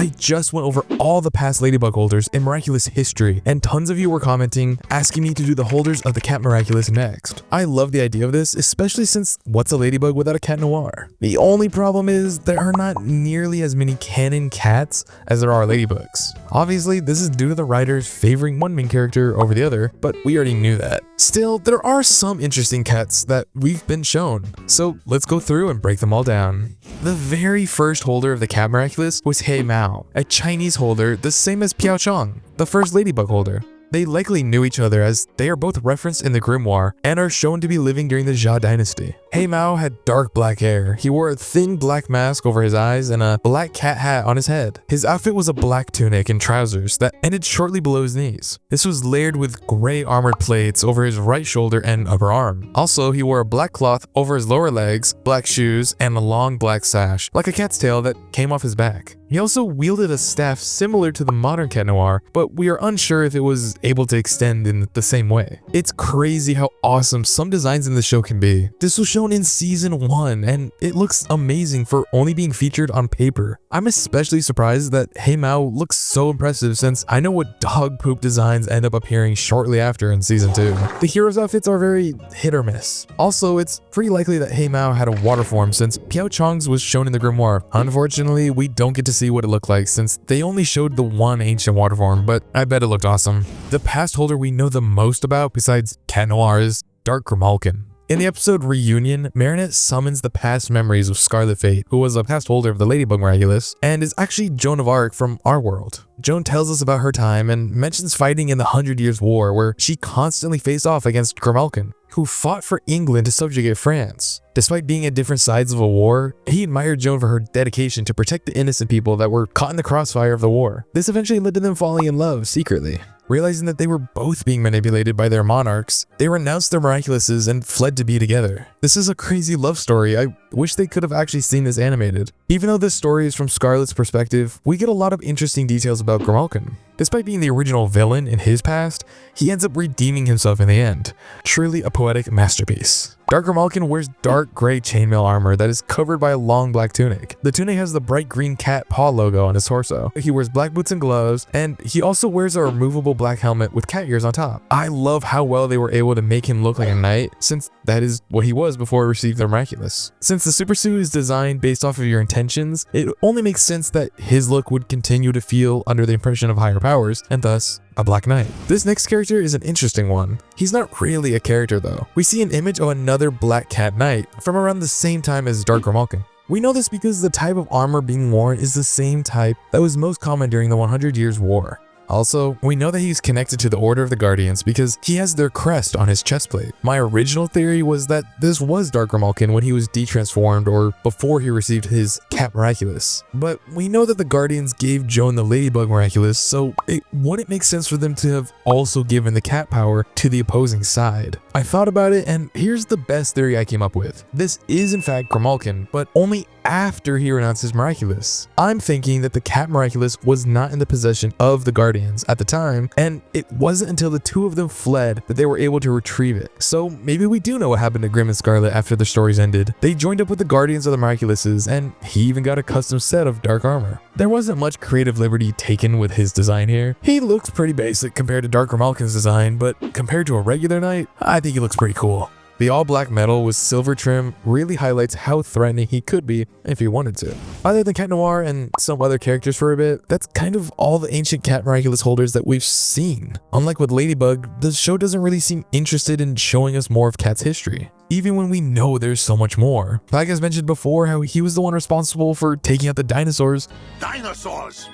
I just went over all the past ladybug holders in Miraculous history, and tons of you were commenting, asking me to do the holders of the Cat Miraculous next. I love the idea of this, especially since what's a ladybug without a Cat Noir? The only problem is there are not nearly as many canon cats as there are ladybugs. Obviously, this is due to the writers favoring one main character over the other, but we already knew that. Still, there are some interesting cats that we've been shown, so let's go through and break them all down. The very first holder of the Cat Miraculous was Hey Mao, a Chinese holder the same as Piao Chong, the first ladybug holder. They likely knew each other as they are both referenced in the grimoire and are shown to be living during the Jia dynasty. Hey Mao had dark black hair. He wore a thin black mask over his eyes and a black cat hat on his head. His outfit was a black tunic and trousers that ended shortly below his knees. This was layered with gray armored plates over his right shoulder and upper arm. Also, he wore a black cloth over his lower legs, black shoes, and a long black sash, like a cat's tail that came off his back. He also wielded a staff similar to the modern Cat Noir, but we are unsure if it was able to extend in the same way. It's crazy how awesome some designs in the show can be. This was shown in season 1, and it looks amazing for only being featured on paper. I'm especially surprised that Hey Mao looks so impressive since I know what dog poop designs end up appearing shortly after in season 2. The heroes' outfits are very hit or miss. Also, it's pretty likely that Hey Mao had a water form since Piao Chong's was shown in the grimoire. Unfortunately, we don't get to see what it looked like since they only showed the one ancient water form, but I bet it looked awesome. The past holder we know the most about besides Cat Noir is Dark Grimalkin. In the episode Reunion, Marinette summons the past memories of Scarlet Fate, who was a past holder of the Ladybug Miraculous, and is actually Joan of Arc from our world. Joan tells us about her time and mentions fighting in the 100 Years' War, where she constantly faced off against Grimalkin, who fought for England to subjugate France. Despite being at different sides of a war, he admired Joan for her dedication to protect the innocent people that were caught in the crossfire of the war. This eventually led to them falling in love secretly. Realizing that they were both being manipulated by their monarchs, they renounced their Miraculouses and fled to be together. This is a crazy love story. I wish they could have actually seen this animated. Even though this story is from Scarlet's perspective, we get a lot of interesting details about Grimalkin. Despite being the original villain in his past, he ends up redeeming himself in the end. Truly a poetic masterpiece. Dark Grimalkin wears dark gray chainmail armor that is covered by a long black tunic. The tunic has the bright green cat paw logo on his torso. He wears black boots and gloves, and he also wears a removable black helmet with cat ears on top. I love how well they were able to make him look like a knight, since that is what he was before he received the Miraculous. Since the super suit is designed based off of your intentions, it only makes sense that his look would continue to feel under the impression of higher powers, and thus a Black Knight. This next character is an interesting one. He's not really a character though. We see an image of another Black Cat Knight from around the same time as Dark Grimalkin. We know this because the type of armor being worn is the same type that was most common during the 100 Years' War. Also, we know that he's connected to the Order of the Guardians because he has their crest on his chest plate. My original theory was that this was Dark Grimalkin when he was detransformed or before he received his Cat Miraculous. But we know that the Guardians gave Joan the Ladybug Miraculous, so it wouldn't make sense for them to have also given the cat power to the opposing side. I thought about it, and here's the best theory I came up with. This is in fact Grimalkin, but only after he renounced his Miraculous. I'm thinking that the Cat Miraculous was not in the possession of the Guardians at the time, and it wasn't until the two of them fled that they were able to retrieve it. So maybe we do know what happened to Grim and Scarlet after their stories ended. They joined up with the Guardians of the Miraculouses, and he even got a custom set of dark armor. There wasn't much creative liberty taken with his design here. He looks pretty basic compared to Dark Grimalkin's design, but compared to a regular knight, I think he looks pretty cool. The all-black metal with silver trim really highlights how threatening he could be if he wanted to. Other than Cat Noir and some other characters for a bit, that's kind of all the ancient Cat Miraculous holders that we've seen. Unlike with Ladybug, the show doesn't really seem interested in showing us more of Cat's history, even when we know there's so much more. Like I mentioned before, how he was the one responsible for taking out the dinosaurs. Dinosaurs!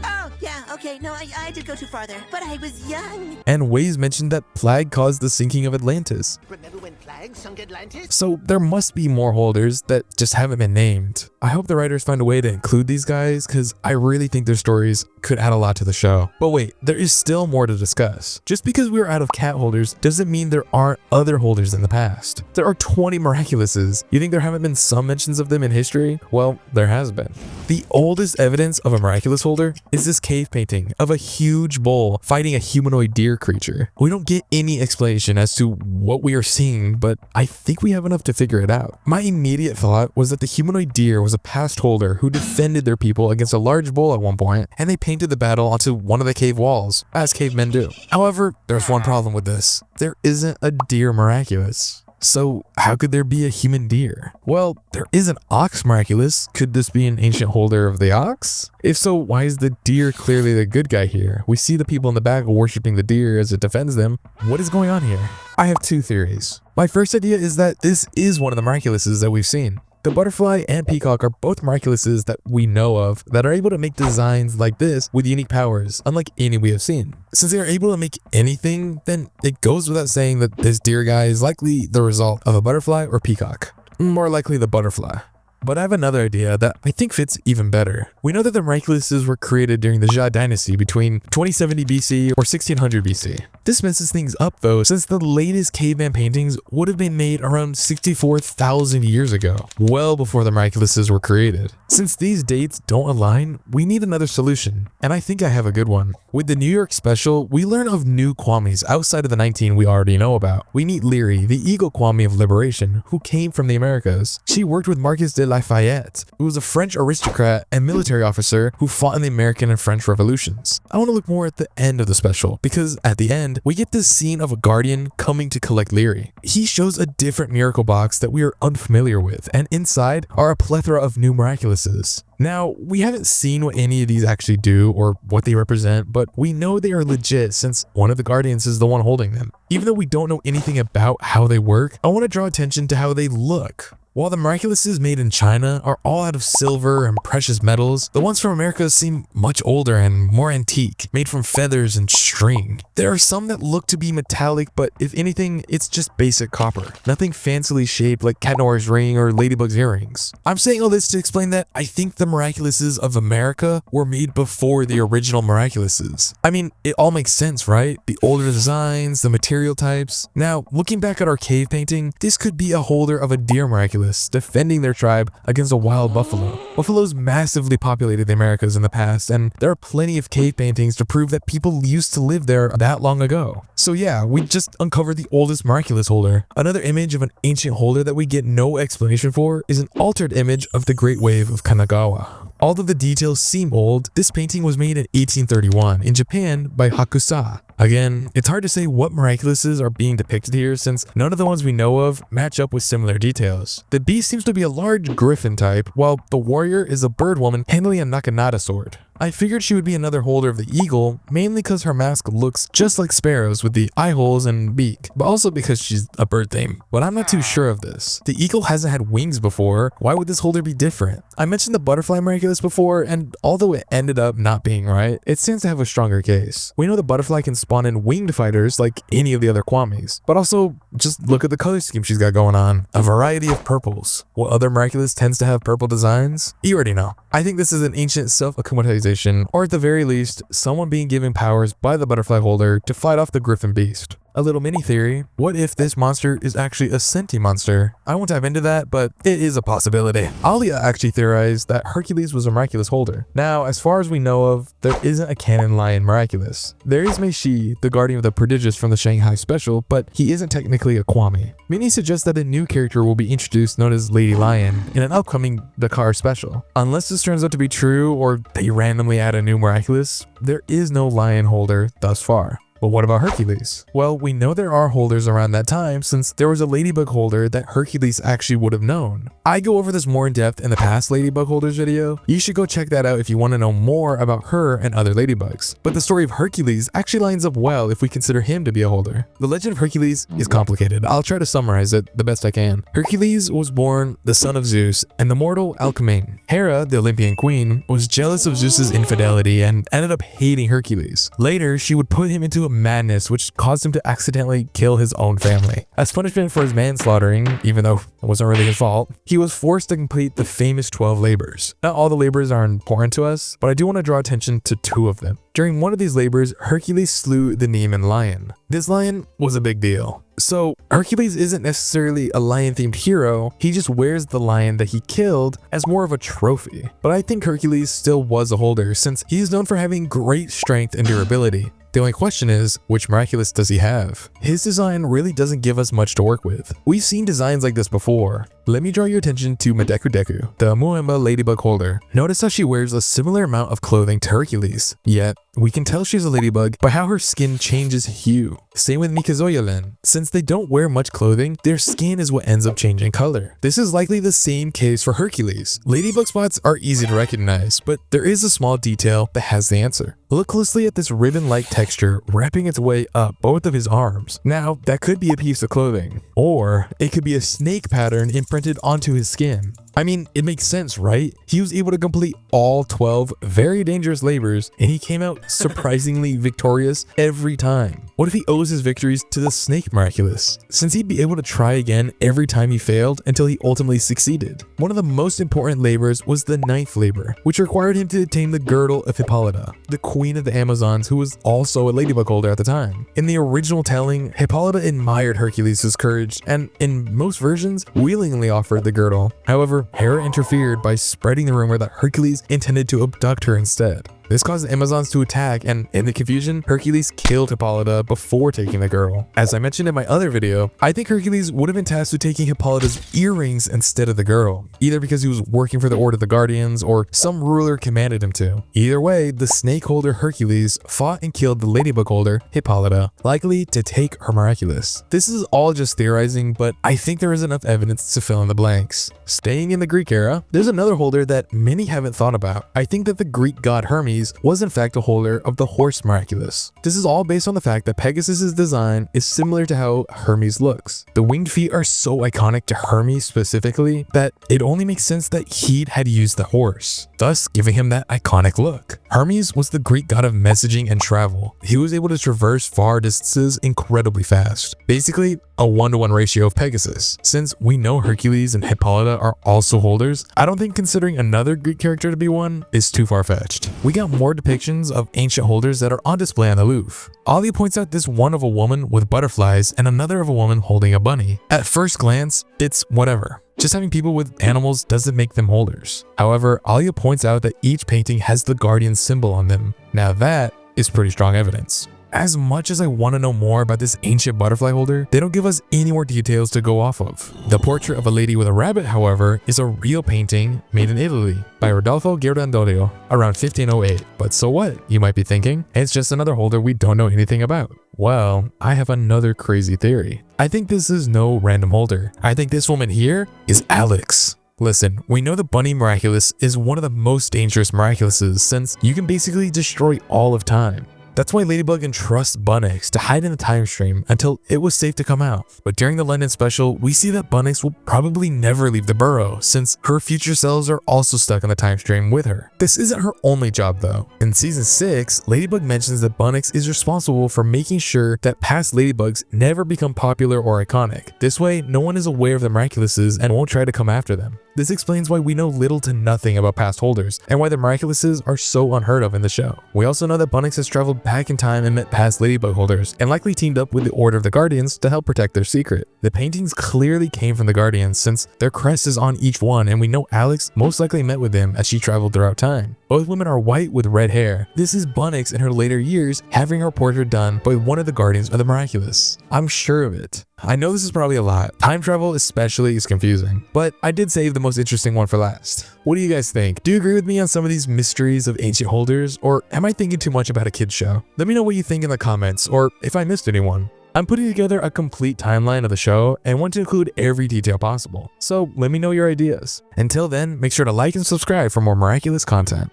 Oh, yeah, okay, no, I did go too far there, but I was young. And Waze mentioned that Plague caused the sinking of Atlantis. Remember when Plague sunk Atlantis? So there must be more holders that just haven't been named. I hope the writers find a way to include these guys because I really think their stories could add a lot to the show. But wait, there is still more to discuss. Just because we're out of cat holders doesn't mean there aren't other holders in the past. There are 20 Miraculouses. You think there haven't been some mentions of them in history? Well, there has been. The oldest evidence of a Miraculous holder is this cave painting of a huge bull fighting a humanoid deer creature. We don't get any explanation as to what we are seeing, but I think we have enough to figure it out. My immediate thought was that the humanoid deer was a past holder who defended their people against a large bull at one point, and they painted the battle onto one of the cave walls, as cavemen do. However, there's one problem with this. There isn't a deer miraculous. So how could there be a human deer? Well, there is an ox miraculous. Could this be an ancient holder of the ox? If so, why is the deer clearly the good guy here? We see the people in the back worshiping the deer as it defends them. What is going on here? I have two theories. My first idea is that this is one of the miraculouses that we've seen. The butterfly and peacock are both miraculouses that we know of that are able to make designs like this with unique powers, unlike any we have seen. Since they are able to make anything, then it goes without saying that this deer guy is likely the result of a butterfly or peacock. More likely the butterfly. But I have another idea that I think fits even better. We know that the miraculouses were created during the Jia dynasty between 2070 BC or 1600 BC. This messes things up though, since the latest caveman paintings would have been made around 64,000 years ago, well before the miraculouses were created. Since these dates don't align, we need another solution, and I think I have a good one. With the New York special, we learn of new Kwamis outside of the 19 we already know about. We meet Leary, the Eagle Kwami of Liberation, who came from the Americas. She worked with Marquis de Lafayette, who was a French aristocrat and military officer who fought in the American and French revolutions. I want to look more at the end of the special, because at the end, we get this scene of a guardian coming to collect Leary. He shows a different miracle box that we are unfamiliar with, and inside are a plethora of new miraculouses. Now, we haven't seen what any of these actually do or what they represent, but we know they are legit since one of the guardians is the one holding them. Even though we don't know anything about how they work, I want to draw attention to how they look. While the miraculouses made in China are all out of silver and precious metals, the ones from America seem much older and more antique, made from feathers and string. There are some that look to be metallic, but if anything, it's just basic copper. Nothing fancily shaped like Cat Noir's ring or Ladybug's earrings. I'm saying all this to explain that I think the miraculouses of America were made before the original miraculouses. I mean, it all makes sense, right? The older designs, the material types. Now, looking back at our cave painting, this could be a holder of a deer miraculous defending their tribe against a wild buffalo. Buffaloes massively populated the Americas in the past, and there are plenty of cave paintings to prove that people used to live there that long ago. So yeah, we just uncovered the oldest miraculous holder. Another image of an ancient holder that we get no explanation for is an altered image of the Great Wave of Kanagawa. Although the details seem old, this painting was made in 1831 in Japan by Hakusa. Again, it's hard to say what miraculouses are being depicted here since none of the ones we know of match up with similar details. The beast seems to be a large griffin type, while the warrior is a bird woman handling a naginata sword. I figured she would be another holder of the eagle, mainly because her mask looks just like sparrows with the eye holes and beak, but also because she's a bird theme. But I'm not too sure of this. The eagle hasn't had wings before, why would this holder be different? I mentioned the butterfly miraculous before, and although it ended up not being right, it seems to have a stronger case. We know the butterfly can spawn in winged fighters like any of the other Kwamis, but also just look at the color scheme she's got going on. A variety of purples. What other miraculous tends to have purple designs? You already know. I think this is an ancient self-acclimatization, or at the very least, someone being given powers by the butterfly holder to fight off the griffin beast. A little mini theory, what if this monster is actually a sentient monster? I won't dive into that, but it is a possibility. Alia actually theorized that Hercules was a miraculous holder. Now, as far as we know of, there isn't a canon lion miraculous. There is Mei Shi, the guardian of the prodigious from the Shanghai special, but he isn't technically a Kwami. Many suggest that a new character will be introduced known as Lady Lion in an upcoming Dakar special. Unless this turns out to be true or they randomly add a new miraculous, there is no lion holder thus far. But what about Hercules? Well, we know there are holders around that time since there was a ladybug holder that Hercules actually would have known. I go over this more in depth in the past ladybug holders video. You should go check that out if you want to know more about her and other ladybugs. But the story of Hercules actually lines up well if we consider him to be a holder. The legend of Hercules is complicated. I'll try to summarize it the best I can. Hercules was born the son of Zeus and the mortal Alcmene. Hera, the Olympian queen, was jealous of Zeus's infidelity and ended up hating Hercules. Later, she would put him into a madness, which caused him to accidentally kill his own family. As punishment for his manslaughtering, even though it wasn't really his fault, he was forced to complete the famous 12 labors. Not all the labors are important to us, but I do want to draw attention to 2 of them. During one of these labors, Hercules slew the Nemean lion. This lion was a big deal. So Hercules isn't necessarily a lion-themed hero, he just wears the lion that he killed as more of a trophy. But I think Hercules still was a holder since he is known for having great strength and durability. The only question is, which Miraculous does he have? His design really doesn't give us much to work with. We've seen designs like this before. Let me draw your attention to Medeku Deku, the Muemba ladybug holder. Notice how she wears a similar amount of clothing to Hercules, yet we can tell she's a ladybug by how her skin changes hue. Same with Mikazoyalen. Since they don't wear much clothing, their skin is what ends up changing color. This is likely the same case for Hercules. Ladybug spots are easy to recognize, but there is a small detail that has the answer. Look closely at this ribbon-like texture wrapping its way up both of his arms. Now, that could be a piece of clothing, or it could be a snake pattern imprinted onto his skin. I mean, it makes sense, right? He was able to complete all 12 very dangerous labors, and he came out surprisingly victorious every time. What if he owes his victories to the snake Miraculous, since he'd be able to try again every time he failed until he ultimately succeeded? One of the most important labors was the 9th labor, which required him to attain the girdle of Hippolyta, the queen of the Amazons, who was also a ladybug holder at the time. In the original telling, Hippolyta admired Hercules' courage and, in most versions, willingly offered the girdle. However, Hera interfered by spreading the rumor that Hercules intended to abduct her instead. This caused the Amazons to attack, and in the confusion, Hercules killed Hippolyta before taking the girdle. As I mentioned in my other video, I think Hercules would have been tasked with taking Hippolyta's earrings instead of the girdle, either because he was working for the Order of the Guardians or some ruler commanded him to. Either way, the snake holder Hercules fought and killed the ladybug holder Hippolyta, likely to take her Miraculous. This is all just theorizing, but I think there is enough evidence to fill in the blanks. Staying in the Greek era, there's another holder that many haven't thought about. I think that the Greek god Hermes was in fact a holder of the horse Miraculous. This is all based on the fact that Pegasus's design is similar to how Hermes looks. The winged feet are so iconic to Hermes specifically that it only makes sense that he had used the horse, thus giving him that iconic look. Hermes was the Greek god of messaging and travel. He was able to traverse far distances incredibly fast, basically a 1-to-1 ratio of Pegasus. Since we know Hercules and Hippolyta are also holders, I don't think considering another Greek character to be one is too far-fetched. We got more depictions of ancient holders that are on display on the Louvre. Alia points out this one of a woman with butterflies and another of a woman holding a bunny. At first glance, it's whatever. Just having people with animals doesn't make them holders. However, Alia points out that each painting has the guardian symbol on them. Now that is pretty strong evidence. As much as I want to know more about this ancient butterfly holder, they don't give us any more details to go off of. The portrait of a lady with a rabbit, however, is a real painting made in Italy by Rodolfo Ghirlandaio around 1508. But so what, you might be thinking? It's just another holder we don't know anything about. Well, I have another crazy theory. I think this is no random holder. I think this woman here is Alex. Listen, we know the Bunny Miraculous is one of the most dangerous Miraculouses since you can basically destroy all of time. That's why Ladybug entrusts Bunnex to hide in the time stream until it was safe to come out. But during the London special, we see that Bunnex will probably never leave the burrow since her future selves are also stuck in the time stream with her. This isn't her only job though. In season 6, Ladybug mentions that Bunnex is responsible for making sure that past Ladybugs never become popular or iconic. This way, no one is aware of the Miraculouses and won't try to come after them. This explains why we know little to nothing about past holders and why the Miraculouses are so unheard of in the show. We also know that Bunnex has traveled back in time and met past Ladybug holders and likely teamed up with the Order of the Guardians to help protect their secret. The paintings clearly came from the Guardians since their crest is on each one, and we know Alex most likely met with them as she traveled throughout time. Both women are white with red hair. This is Bunnex in her later years having her portrait done by one of the Guardians of the Miraculous. I'm sure of it. I know this is probably a lot. Time travel especially is confusing, but I did save the most interesting one for last. What do you guys think? Do you agree with me on some of these mysteries of ancient holders, or am I thinking too much about a kid's show? Let me know what you think in the comments, or if I missed anyone. I'm putting together a complete timeline of the show and want to include every detail possible, so let me know your ideas. Until then, make sure to like and subscribe for more miraculous content.